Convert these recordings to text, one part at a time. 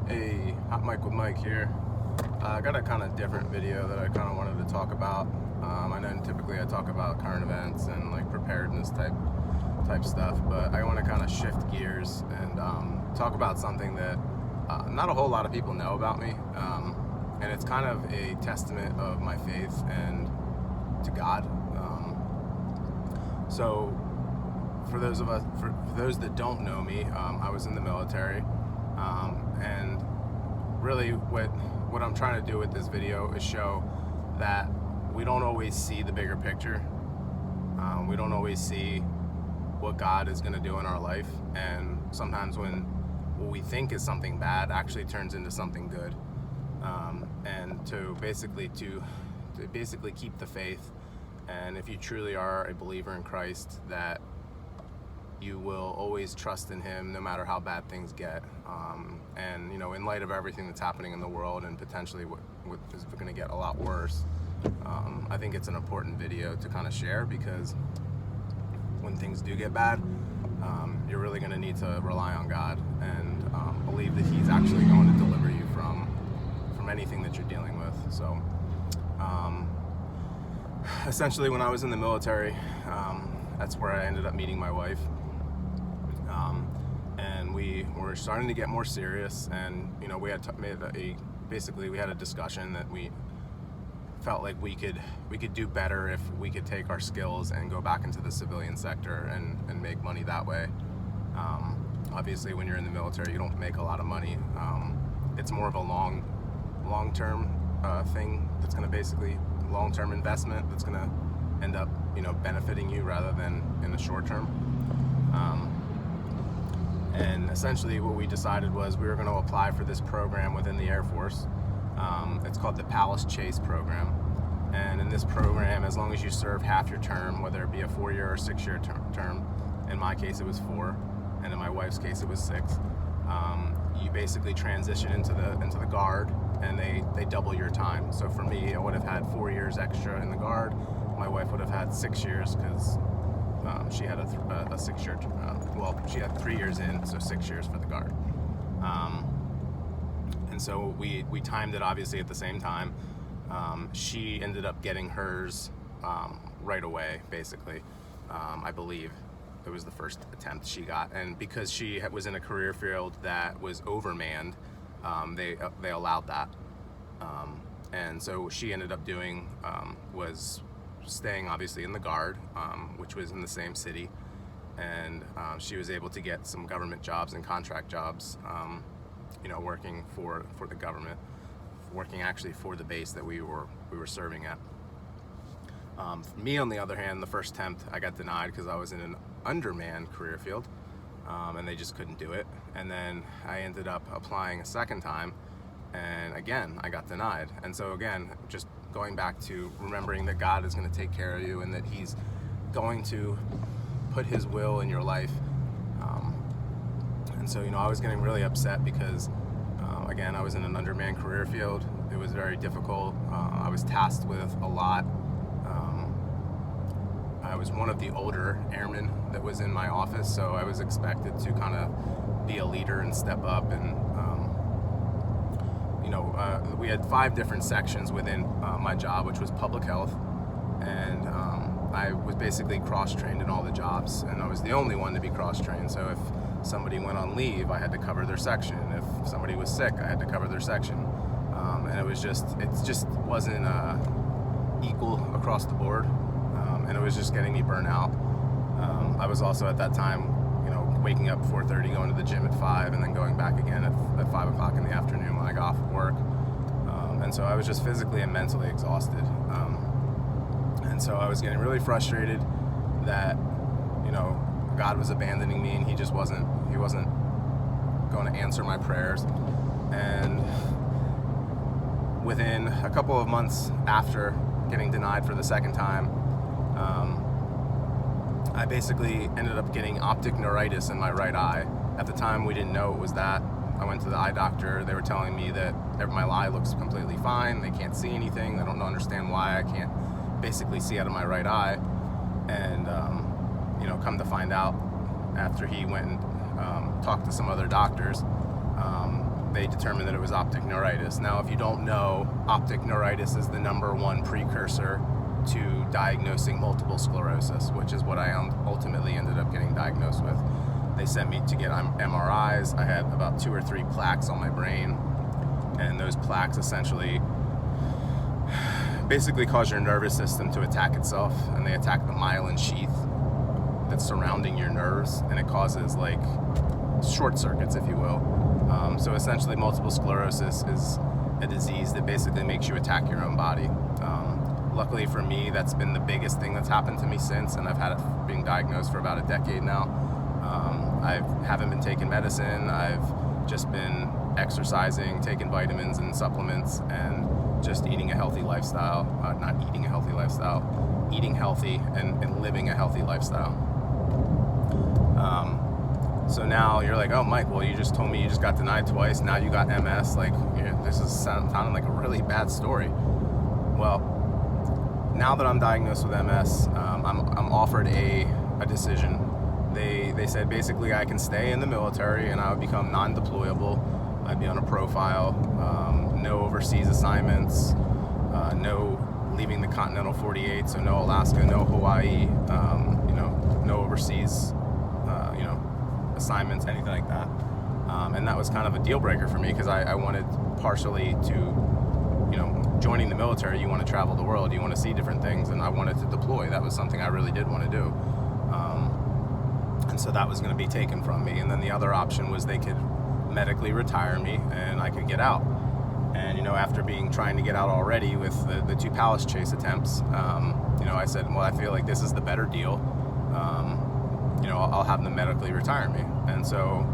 Hey, Hot Mike with Mike here. I got a kind of different video that I kind of wanted to talk about. I know typically I talk about current events and like preparedness type stuff, but I want to kind of shift gears and talk about something that not a whole lot of people know about me, and it's kind of a testament of my faith and to God. So, for those that don't know me, I was in the military. And really what I'm trying to do with this video is show that we don't always see the bigger picture. We don't always see what God is going to do in our life, and sometimes when what we think is something bad actually turns into something good. And to basically keep the faith, and if you truly are a believer in Christ, that you will always trust in Him no matter how bad things get. And in light of everything that's happening in the world and potentially what is going to get a lot worse, I think it's an important video to kind of share, because when things do get bad, you're really going to need to rely on God and believe that He's actually going to deliver you from anything that you're dealing with. So essentially, when I was in the military, that's where I ended up meeting my wife. And we were starting to get more serious, and we had we had a discussion that we felt like we could do better if we could take our skills and go back into the civilian sector and make money that way. Obviously, when you're in the military, you don't make a lot of money. It's more of a long-term thing that's going to basically long-term investment that's going to end up benefiting you rather than in the short term. And essentially what we decided was we were going to apply for this program within the Air Force. It's called the Palace Chase program. And in this program, as long as you serve half your term, whether it be a 4-year or 6-year term, in my case it was 4, and in my wife's case it was 6, you basically transition into the Guard, and they double your time. So for me, I would have had 4 years extra in the Guard. My wife would have had 6 years, because she had a 6-year, she had 3 years in, so 6 years for the Guard. And so we timed it obviously at the same time. She ended up getting hers right away, basically. I believe it was the first attempt she got, and because she was in a career field that was overmanned, they allowed that. And so she ended up doing was staying obviously in the Guard, which was in the same city, and she was able to get some government jobs and contract jobs, working for the government, working actually for the base that we were serving at. Me, on the other hand, the first attempt I got denied because I was in an undermanned career field, and they just couldn't do it. And then I ended up applying a second time, and again I got denied. And so again, just going back to remembering that God is going to take care of you and that He's going to put His will in your life. And so I was getting really upset because again, I was in an undermanned career field. It was very difficult. I was tasked with a lot. I was one of the older airmen that was in my office, so I was expected to kind of be a leader and step up. And we had 5 different sections within my job, which was public health, and I was basically cross-trained in all the jobs, and I was the only one to be cross-trained. So if somebody went on leave, I had to cover their section. If somebody was sick, I had to cover their section. And it just wasn't equal across the board, and it was just getting me burnt out. I was also at that time, waking up at 4:30, going to the gym at 5, and then going back again at 5 o'clock in the afternoon when I got off of work. And so I was just physically and mentally exhausted. And so I was getting really frustrated that, God was abandoning me, and He wasn't going to answer my prayers. And within a couple of months after getting denied for the second time, I basically ended up getting optic neuritis in my right eye. At the time, we didn't know it was that. I went to the eye doctor. They were telling me that my eye looks completely fine. They can't see anything. They don't understand why I can't basically see out of my right eye. And come to find out, after he went and talked to some other doctors, they determined that it was optic neuritis. Now, if you don't know, optic neuritis is the #1 precursor to diagnosing multiple sclerosis, which is what I ultimately ended up getting diagnosed with. They sent me to get MRIs. I had about 2 or 3 plaques on my brain, and those plaques essentially basically cause your nervous system to attack itself, and they attack the myelin sheath that's surrounding your nerves, and it causes like short circuits, if you will. So essentially multiple sclerosis is a disease that basically makes you attack your own body. Luckily for me, that's been the biggest thing that's happened to me since, and I've had it being diagnosed for about a decade now. I haven't been taking medicine. I've just been exercising, taking vitamins and supplements, and just eating a healthy lifestyle. Not eating a healthy lifestyle, eating healthy and living a healthy lifestyle. So now you're like, oh, Mike, well, you just told me you just got denied twice. Now you got MS. Like, this is sounding like a really bad story. Well, now that I'm diagnosed with MS, I'm offered a decision. They said basically I can stay in the military and I would become non-deployable. I'd be on a profile, no overseas assignments, no leaving the continental 48, so no Alaska, no Hawaii, no overseas, assignments, anything like that. And that was kind of a deal breaker for me, because I wanted partially to, joining the military, you want to travel the world, you want to see different things, and I wanted to deploy. That was something I really did want to do. And so that was going to be taken from me. And then the other option was they could medically retire me and I could get out. And, after trying to get out already with the 2 palace chase attempts, I said, well, I feel like this is the better deal. I'll have them medically retire me. And so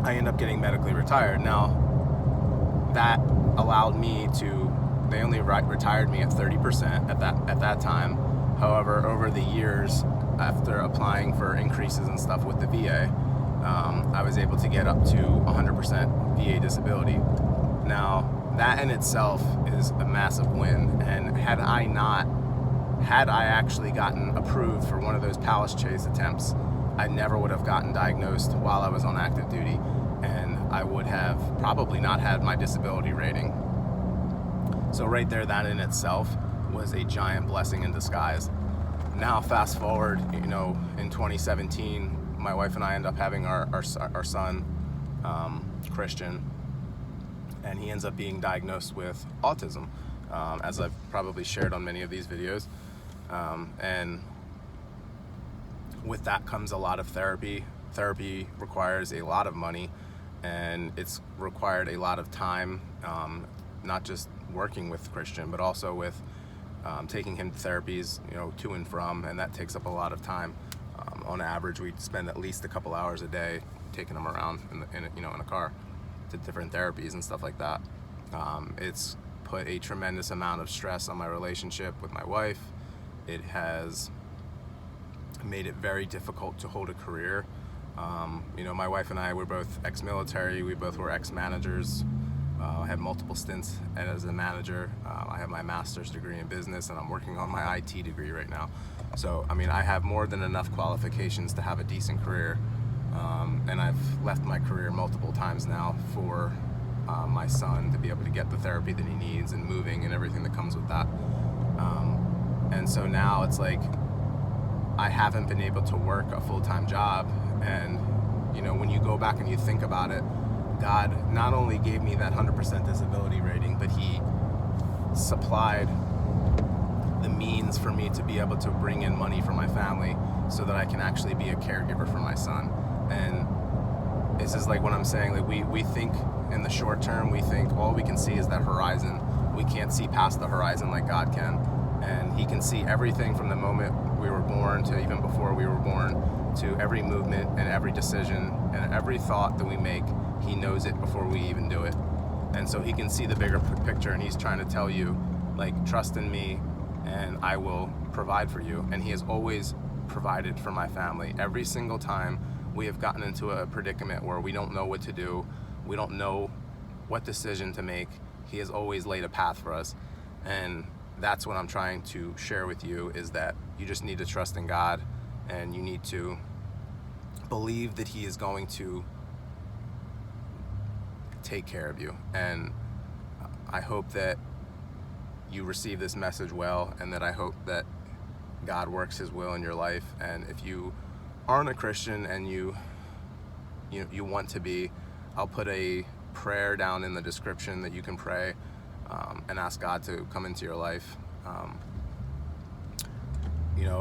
I end up getting medically retired. Now, that allowed me they only retired me at 30% at that time. However, over the years, after applying for increases and stuff with the VA, I was able to get up to 100% VA disability. Now, that in itself is a massive win, and had I actually gotten approved for one of those palace chase attempts, I never would have gotten diagnosed while I was on active duty, and I would have probably not had my disability rating. So right there, that in itself was a giant blessing in disguise. Now fast forward, in 2017, my wife and I end up having our son, Christian, and he ends up being diagnosed with autism, as I've probably shared on many of these videos. And with that comes a lot of therapy. Therapy requires a lot of money, and it's required a lot of time, not just working with Christian, but also with taking him to therapies, to and from, and that takes up a lot of time. On average, we spend at least a couple hours a day taking him around in a car to different therapies and stuff like that. It's put a tremendous amount of stress on my relationship with my wife. It has made it very difficult to hold a career. My wife and I were both ex-military. We both were ex-managers. I had multiple stints as a manager. I have my master's degree in business, and I'm working on my IT degree right now. So, I have more than enough qualifications to have a decent career. And I've left my career multiple times now for my son to be able to get the therapy that he needs and moving and everything that comes with that. And so now it's like I haven't been able to work a full-time job. And, when you go back and you think about it, God not only gave me that 100% disability rating, but he supplied the means for me to be able to bring in money for my family so that I can actually be a caregiver for my son. And this is like what I'm saying, like we think in the short term, we think all we can see is that horizon. We can't see past the horizon like God can. And he can see everything from the moment we were born to even before we were born, to every movement and every decision and every thought that we make. He knows it before we even do it. And so he can see the bigger picture, and he's trying to tell you, like, trust in me and I will provide for you. And he has always provided for my family. Every single time we have gotten into a predicament where we don't know what to do, we don't know what decision to make, he has always laid a path for us. And that's what I'm trying to share with you, is that you just need to trust in God, and you need to believe that he is going to take care of you. And I hope that you receive this message well, and that I hope that God works His will in your life. And if you aren't a Christian and you want to be, I'll put a prayer down in the description that you can pray and ask God to come into your life.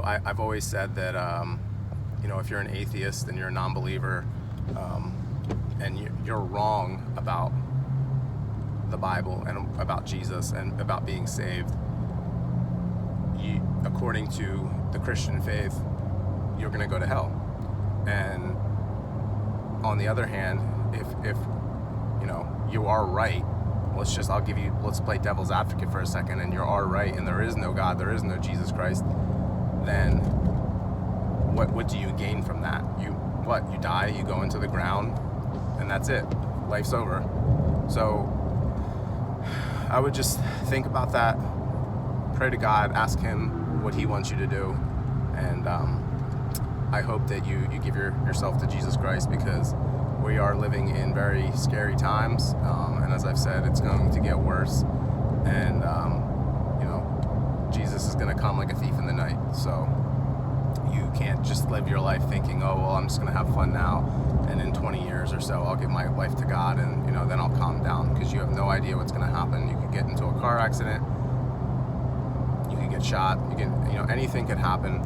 I've always said that if you're an atheist and you're a non-believer, and you're wrong about the Bible and about Jesus and about being saved, according to the Christian faith, you're going to go to hell. And on the other hand, if you are right, let's play devil's advocate for a second, and you are right, and there is no God, there is no Jesus Christ, then what do you gain from that? You die, you go into the ground, and that's it. Life's over. So I would just think about that, pray to God, ask Him what He wants you to do, and I hope that you give yourself to Jesus Christ, because we are living in very scary times, and as I've said, it's going to get worse, and Jesus is going to come like a thief in the night. So you can't just live your life thinking, oh well, I'm just going to have fun now, and in 20 years or so I'll give my life to God, and then I'll calm down, because you have no idea what's going to happen. You could get into a car accident, you could get shot, anything could happen,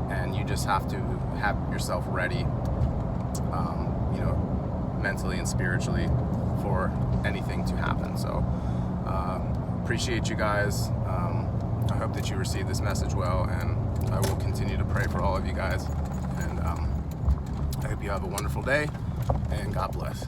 and you just have to have yourself ready, mentally and spiritually, for anything to happen. So appreciate you guys. I hope that you receive this message well, and I will continue to pray for all of you guys, and I hope you have a wonderful day, and God bless.